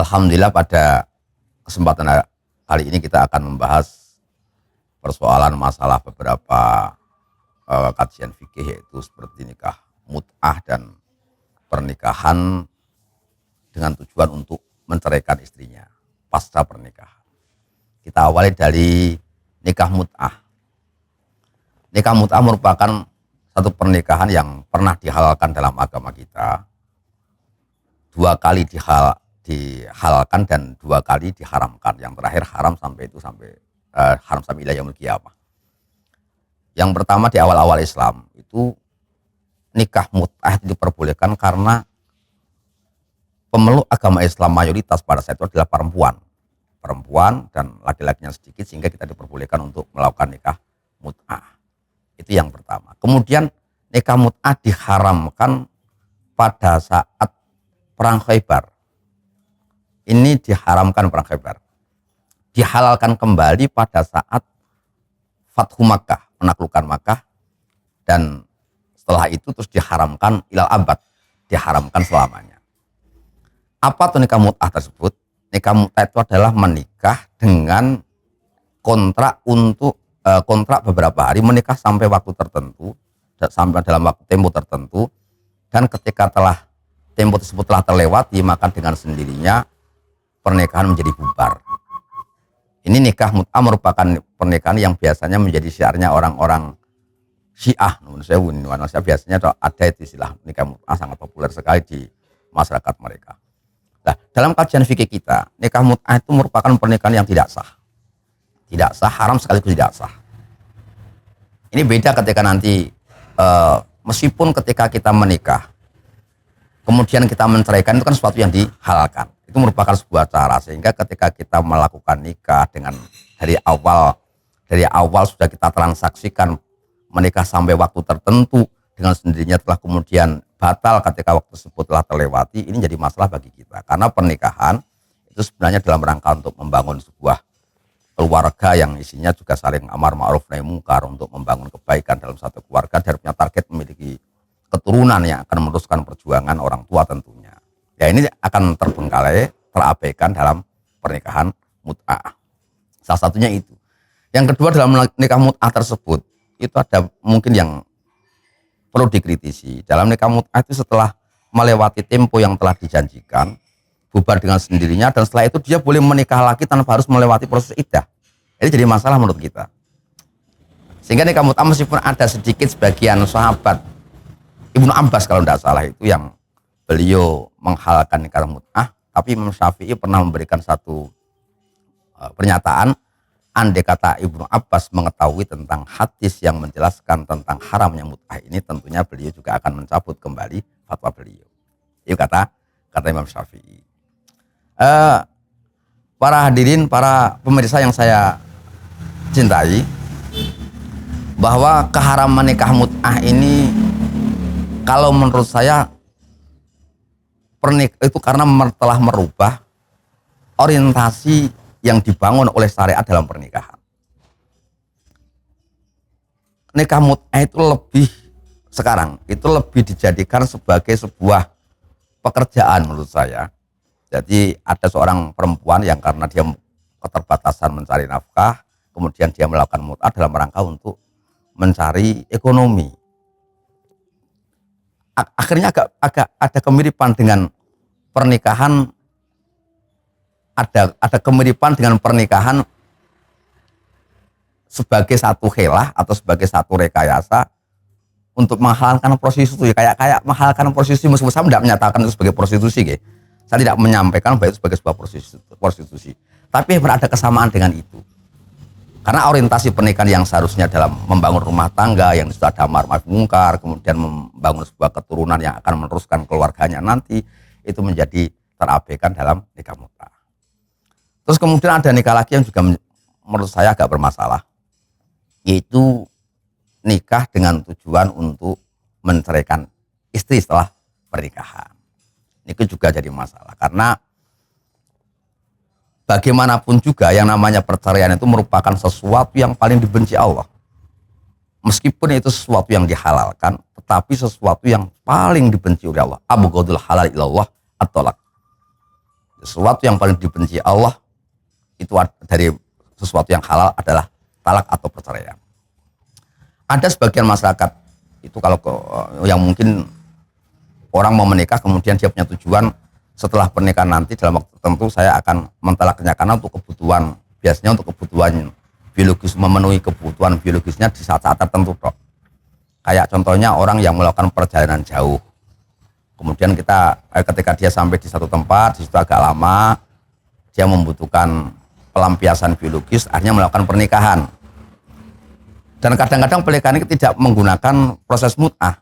Alhamdulillah pada kesempatan kali ini kita akan membahas persoalan masalah beberapa kajian fikih, yaitu seperti nikah mut'ah dan pernikahan dengan tujuan untuk menceraikan istrinya pasca pernikahan. Kita awali dari nikah mut'ah. Nikah mut'ah merupakan satu pernikahan yang pernah dihalalkan dalam agama kita. Dua kali dihalalkan dan dua kali diharamkan. Yang terakhir haram sampai ila yaumil qiyamah. Yang pertama di awal-awal Islam itu nikah mut'ah diperbolehkan karena pemeluk agama Islam mayoritas pada saat itu adalah perempuan dan laki-lakinya sedikit, sehingga kita diperbolehkan untuk melakukan nikah mut'ah. Itu yang pertama. Kemudian nikah mut'ah diharamkan pada saat perang Khaybar. Ini diharamkan perang Khaybar. Dihalalkan kembali pada saat Fathu Makkah, penaklukan Makkah, dan setelah itu terus diharamkan ilal abad, diharamkan selamanya. Apa tuh nikah mut'ah tersebut? Nikah mut'ah itu adalah menikah dengan kontrak untuk kontrak beberapa hari, menikah sampai waktu tertentu, sampai dalam waktu tempo tertentu, dan ketika tempo tersebut telah terlewati, maka dengan sendirinya pernikahan menjadi bubar. Ini nikah mut'ah merupakan pernikahan yang biasanya menjadi syiarnya orang-orang Syiah. Menurut saya biasanya ada itu istilah nikah mut'ah, sangat populer sekali di masyarakat mereka. Nah, dalam kajian fikih kita, nikah mut'ah itu merupakan pernikahan yang tidak sah. Tidak sah, haram sekaligus tidak sah. Ini beda ketika nanti meskipun ketika kita menikah kemudian kita menceraikan, itu kan sesuatu yang dihalalkan. Itu merupakan sebuah cara, sehingga ketika kita melakukan nikah dengan dari awal sudah kita transaksikan menikah sampai waktu tertentu, dengan sendirinya telah kemudian batal ketika waktu tersebut telah terlewati, ini jadi masalah bagi kita. Karena pernikahan itu sebenarnya dalam rangka untuk membangun sebuah keluarga yang isinya juga saling amar ma'ruf nahi mungkar, untuk membangun kebaikan dalam satu keluarga dan punya target memiliki keturunan yang akan meneruskan perjuangan orang tua tentunya. Ya, ini akan terbengkalai, terabaikan dalam pernikahan mut'ah. Salah satunya itu. Yang kedua, dalam nikah mut'ah tersebut itu ada mungkin yang perlu dikritisi. Dalam nikah mut'ah itu setelah melewati tempo yang telah dijanjikan, bubar dengan sendirinya, dan setelah itu dia boleh menikah lagi tanpa harus melewati proses iddah. Ini jadi masalah menurut kita. Sehingga nikah mut'ah, meskipun ada sedikit sebagian sahabat, Ibnu Abbas kalau tidak salah itu yang beliau menghalalkan nikah mut'ah, tapi Imam Syafi'i pernah memberikan satu pernyataan, andai kata Ibnu Abbas mengetahui tentang hadis yang menjelaskan tentang haramnya mut'ah ini, tentunya beliau juga akan mencabut kembali fatwa beliau. Itu kata Imam Syafi'i. Para hadirin, para pemirsa yang saya cintai, bahwa keharaman nikah mut'ah ini kalau menurut saya itu karena telah merubah orientasi yang dibangun oleh syariat dalam pernikahan. Nikah mut'ah itu sekarang lebih dijadikan sebagai sebuah pekerjaan menurut saya. Jadi ada seorang perempuan yang karena dia keterbatasan mencari nafkah, kemudian dia melakukan mut'ah dalam rangka untuk mencari ekonomi. Akhirnya agak ada kemiripan dengan pernikahan, ada kemiripan dengan pernikahan sebagai satu helah atau sebagai satu rekayasa untuk menghalalkan prostitusi. Kayak menghalalkan prostitusi, meskipun saya tidak menyatakan itu sebagai prostitusi, gitu. Saya tidak menyampaikan bahwa itu sebagai sebuah prostitusi. Tapi ada kesamaan dengan itu. Karena orientasi pernikahan yang seharusnya dalam membangun rumah tangga yang sudah ada amar ma'ruf mungkar, kemudian membangun sebuah keturunan yang akan meneruskan keluarganya nanti, itu menjadi terabaikan dalam nikah mut'ah. Terus kemudian ada nikah lagi yang juga menurut saya agak bermasalah, yaitu nikah dengan tujuan untuk menceraikan istri setelah pernikahan. Ini juga jadi masalah, karena bagaimanapun juga yang namanya perceraian itu merupakan sesuatu yang paling dibenci Allah. Meskipun itu sesuatu yang dihalalkan, tetapi sesuatu yang paling dibenci oleh Allah. Abghadul halal ilallah at-talaq. Sesuatu yang paling dibenci Allah itu dari sesuatu yang halal adalah talak atau perceraian. Ada sebagian masyarakat itu kalau yang mungkin orang mau menikah kemudian dia punya tujuan setelah pernikahan nanti dalam waktu tertentu saya akan mentalaknya karena untuk kebutuhan, biasanya untuk kebutuhan biologis, memenuhi kebutuhan biologisnya di saat-saat tertentu dok. Kayak contohnya orang yang melakukan perjalanan jauh, kemudian ketika dia sampai di satu tempat di situ agak lama, dia membutuhkan pelampiasan biologis, akhirnya melakukan pernikahan. Dan kadang-kadang pernikahan ini tidak menggunakan proses mut'ah,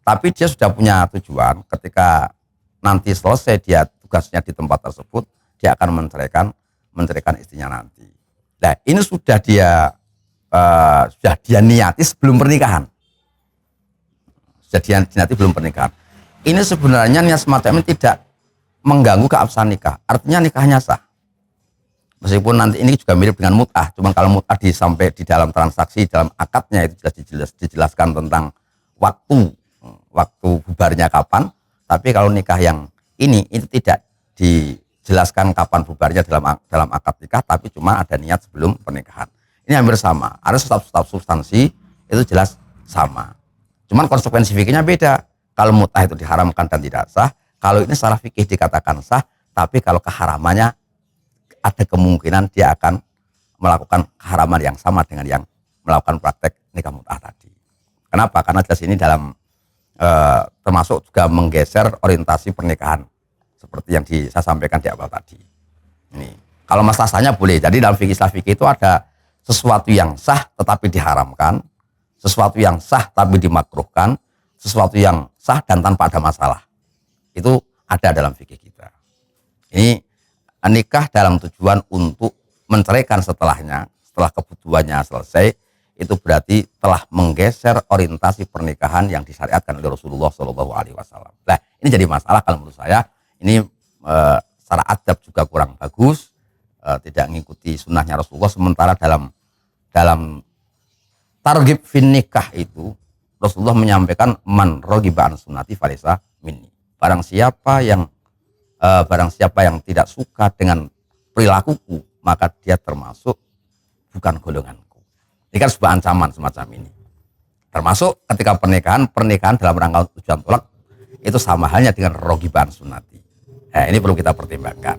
tapi dia sudah punya tujuan ketika nanti selesai dia tugasnya di tempat tersebut, dia akan menceraikan istrinya nanti. Nah, ini sudah dia niati sebelum pernikahan. Sudah dia niati belum pernikahan. Ini sebenarnya niat semacam ini tidak mengganggu keabsahan nikah. Artinya nikahnya sah. Meskipun nanti ini juga mirip dengan mut'ah, cuman kalau mut'ah sampai di dalam transaksi, dalam akadnya itu dijelaskan tentang waktu bubarnya kapan. Tapi kalau nikah yang ini itu tidak dijelaskan kapan bubarnya dalam akad nikah, tapi cuma ada niat sebelum pernikahan. Ini hampir sama. Ada staf substansi itu jelas sama. Cuman konsekuensi fikihnya beda. Kalau mut'ah itu diharamkan dan tidak sah, kalau ini secara fikih dikatakan sah, tapi kalau keharamannya ada kemungkinan dia akan melakukan keharaman yang sama dengan yang melakukan praktek nikah mut'ah tadi. Kenapa? Karena jelas ini dalam termasuk juga menggeser orientasi pernikahan seperti yang saya sampaikan di awal tadi. Ini kalau masalah sahnya boleh. Jadi dalam fikih itu ada sesuatu yang sah tetapi diharamkan, sesuatu yang sah tapi dimakruhkan, sesuatu yang sah dan tanpa ada masalah. Itu ada dalam fikih kita. Ini nikah dalam tujuan untuk menceraikan setelahnya, setelah kebutuhannya selesai, itu berarti telah menggeser orientasi pernikahan yang disyariatkan oleh Rasulullah SAW. Nah, ini jadi masalah kalau menurut saya. Ini secara adab juga kurang bagus, tidak mengikuti sunnahnya Rasulullah. Sementara dalam targhib fin nikah itu Rasulullah menyampaikan man raghiba an sunnati falaysa minni. Barang siapa yang tidak suka dengan perilakuku, maka dia termasuk bukan golonganku. Ini kan sebuah ancaman semacam ini. Termasuk ketika pernikahan dalam rangka tujuan tolak itu sama halnya dengan rogiban sunnati. Ini perlu kita pertimbangkan.